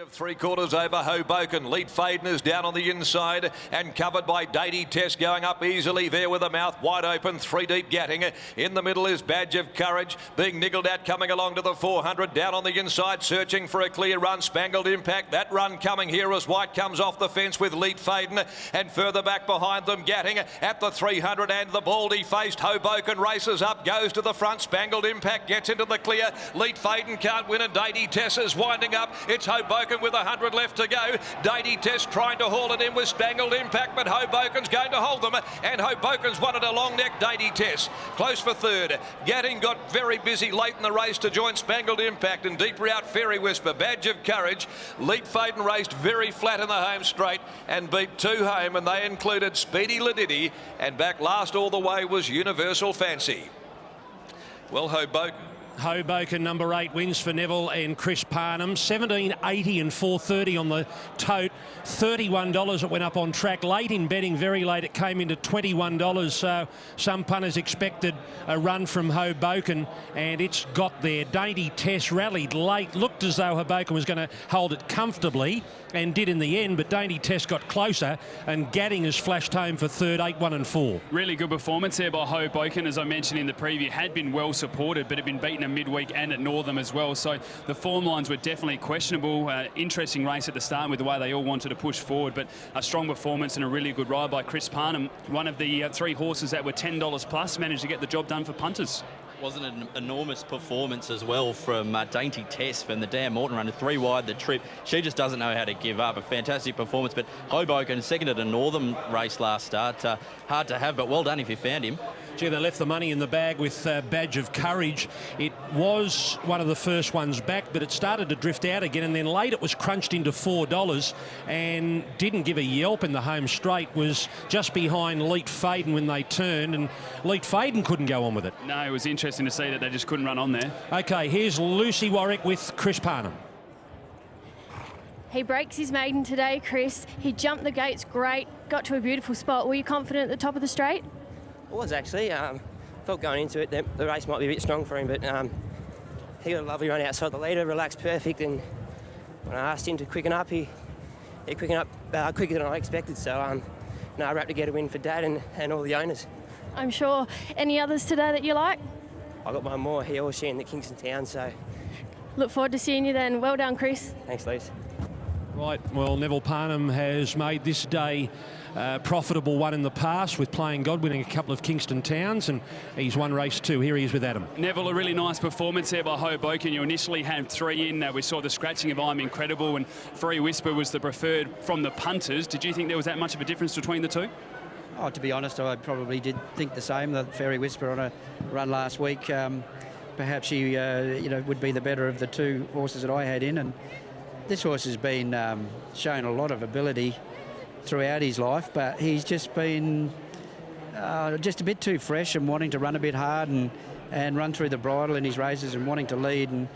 Of 3/4 over Hoboken. Lead Faden is down on the inside and covered by Datey Test going up easily there with a mouth wide open. 3 deep getting. In the middle is Badge of Courage being niggled at coming along to the 400. Down on the inside searching for a clear run. Spangled Impact. That run coming here as White comes off the fence with Lead Faden and further back behind them getting at the 300 and the Baldy faced. Hoboken races up, goes to the front. Spangled Impact gets into the clear. Lead Faden can't win and Datey Test is winding up. It's Hoboken with 100 left to go. Datey Test trying to haul it in with Spangled Impact, but Hoboken's going to hold them, and Hoboken's won it a long neck. Datey Test close for third. Gadding got very busy late in the race to join Spangled Impact, and deeper out Fairy Whisper. Badge of Courage. Leap Faden raced very flat in the home straight and beat 2 home, and they included Speedy Ladiddy, and back last all the way was Universal Fancy. Well, Hoboken number 8 wins for Neville and Chris Parnham. 17.80 and 4.30 on the tote. $31 it went up on track. Late in betting, very late, it came into $21. So some punters expected a run from Hoboken, and it's got there. Datey Test rallied late. Looked as though Hoboken was going to hold it comfortably, and did in the end, but Datey Test got closer, and Gadding has flashed home for third, 8, 1 and 4. Really good performance there by Hoboken, as I mentioned in the preview. Had been well supported, but had been beaten at midweek and at Northam as well. So the form lines were definitely questionable. Interesting race at the start with the way they all wanted to push forward, but a strong performance and a really good ride by Chris Parnham. One of the 3 horses that were $10 plus managed to get the job done for punters. Wasn't an enormous performance as well from Dainty Tess from the Dan Morton run, 3 wide the trip. She just doesn't know how to give up. A fantastic performance, but Hoboken second at a Northern race last start. Hard to have, but well done if you found him. Gee, they left the money in the bag with Badge of Courage. It was one of the first ones back, but it started to drift out again, and then late it was crunched into $4 and didn't give a yelp in the home straight. Was just behind Leet Faden when they turned, and Leet Faden couldn't go on with it. No, it was interesting to see that they just couldn't run on there. Okay, here's Lucy Warwick with Chris Parnham. He breaks his maiden today, Chris. He jumped the gates great, got to a beautiful spot. Were you confident at the top of the straight? I was actually. Thought going into it that the race might be a bit strong for him, but he got a lovely run outside the leader, relaxed perfect, and when I asked him to quicken up, he quickened up quicker than I expected. So I wrapped to get a win for Dad and all the owners. I'm sure. Any others today that you like? I got one more, he or she in the Kingston Town, so... Look forward to seeing you then. Well done, Chris. Thanks, Lise. Right, well, Neville Parnham has made this day a profitable one in the past with Playing God, winning a couple of Kingston Towns, and he's won race 2. Here he is with Adam. Neville, a really nice performance there by Hoboken. You initially had 3 in. We saw the scratching of I'm Incredible, and Free Whisper was the preferred from the punters. Did you think there was that much of a difference between the 2? Oh, to be honest, I probably did think the same. The Fairy Whisper on a run last week, perhaps she would be the better of the 2 horses that I had in, and this horse has been shown a lot of ability throughout his life, but he's just been just a bit too fresh and wanting to run a bit hard and run through the bridle in his races and wanting to lead. And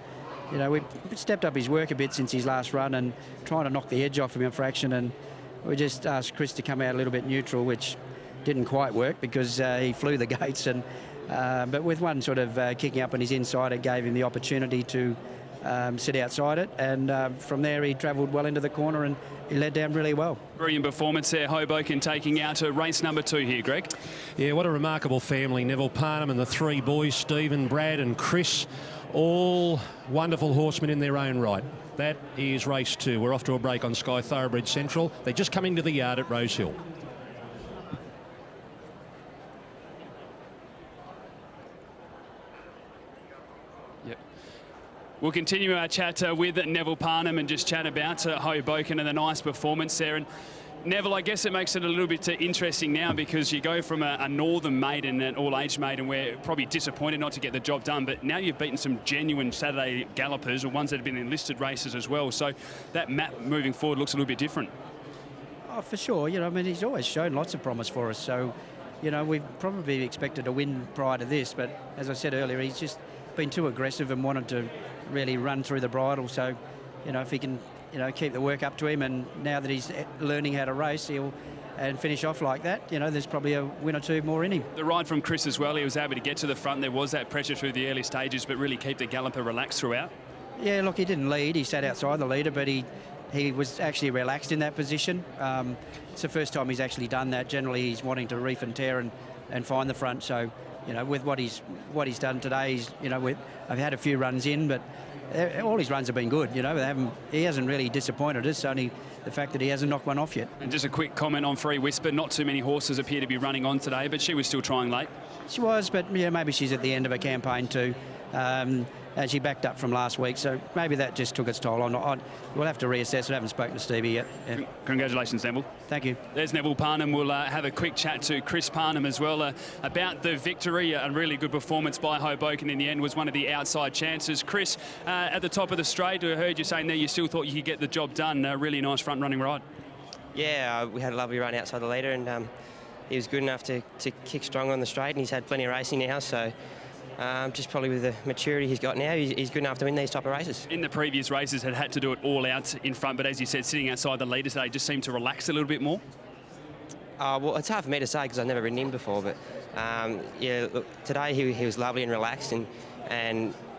we've stepped up his work a bit since his last run and trying to knock the edge off him in fraction, and we just asked Chris to come out a little bit neutral, which didn't quite work because he flew the gates, and but with one sort of kicking up on his inside, it gave him the opportunity to sit outside it, and from there he travelled well into the corner and he led down really well. Brilliant performance there, Hoboken taking out race number 2 here, Greg. Yeah, what a remarkable family. Neville Parnham and the 3 boys, Stephen, Brad and Chris, all wonderful horsemen in their own right. That is race 2. We're off to a break on Sky Thoroughbred Central. They're just coming to the yard at Rosehill. We'll continue our chat with Neville Parnham and just chat about Hoboken and the nice performance there. And Neville, I guess it makes it a little bit interesting now because you go from a Northern maiden, an all-age maiden, where probably disappointed not to get the job done, but now you've beaten some genuine Saturday gallopers or ones that have been in listed races as well. So that map moving forward looks a little bit different. Oh, for sure. I mean, he's always shown lots of promise for us. So, we've probably expected a win prior to this, but as I said earlier, he's just been too aggressive and wanted to really run through the bridle. So, if he can, keep the work up to him, and now that he's learning how to race, and finish off like that, there's probably a win or 2 more in him. The ride from Chris as well, he was able to get to the front. There was that pressure through the early stages, but really keep the galloper relaxed throughout. Yeah, look, he didn't lead. He sat outside the leader, but he was actually relaxed in that position. It's the first time he's actually done that. Generally, he's wanting to reef and tear and find the front. So, with what he's done today, I've had a few runs in, but all his runs have been good. He hasn't really disappointed us. Only the fact that he hasn't knocked one off yet. And just a quick comment on Free Whisper. Not too many horses appear to be running on today, but she was still trying late. She was, but maybe she's at the end of her campaign too. And she backed up from last week, so maybe that just took its toll on. We'll have to reassess. I haven't spoken to Stevie yet. Yeah. Congratulations, Neville. Thank you. There's Neville Parnham. We'll have a quick chat to Chris Parnham as well about the victory. A really good performance by Hoboken in the end, was one of the outside chances. Chris, at the top of the straight, I heard you saying there you still thought you could get the job done. A really nice front-running ride. Yeah, we had a lovely run outside the leader, and he was good enough to kick strong on the straight, and he's had plenty of racing now, so just probably with the maturity he's got now, he's good enough to win these type of races. In the previous races, had to do it all out in front, but as you said, sitting outside the leader today just seemed to relax a little bit more. Well, it's hard for me to say because I've never ridden him before, but yeah, look, today he was lovely and relaxed,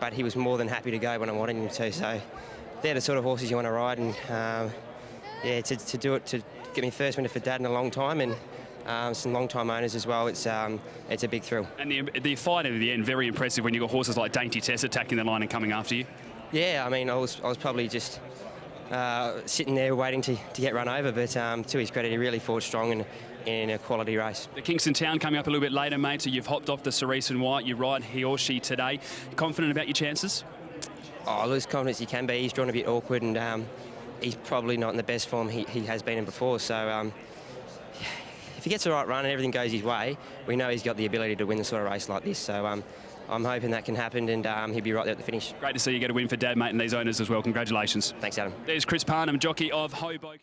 but he was more than happy to go when I wanted him to. So they're the sort of horses you want to ride, and yeah, to do it, to get me first winner for Dad in a long time, and some long-time owners as well. It's a big thrill. And the fight at the end, very impressive when you got horses like Dainty Tess attacking the line and coming after you. Yeah, I mean, I was probably just sitting there waiting to get run over, but to his credit, he really fought strong in a quality race. The Kingston Town coming up a little bit later, mate, so you've hopped off the Cerise and White. You ride he or she today. Confident about your chances? Oh, as confident as he can be. He's drawn a bit awkward, and he's probably not in the best form he has been in before, so if he gets the right run and everything goes his way, we know he's got the ability to win the sort of race like this. So I'm hoping that can happen, and he'll be right there at the finish. Great to see you get a win for Dad, mate, and these owners as well. Congratulations. Thanks, Adam. There's Chris Parnham, jockey of Hoboken.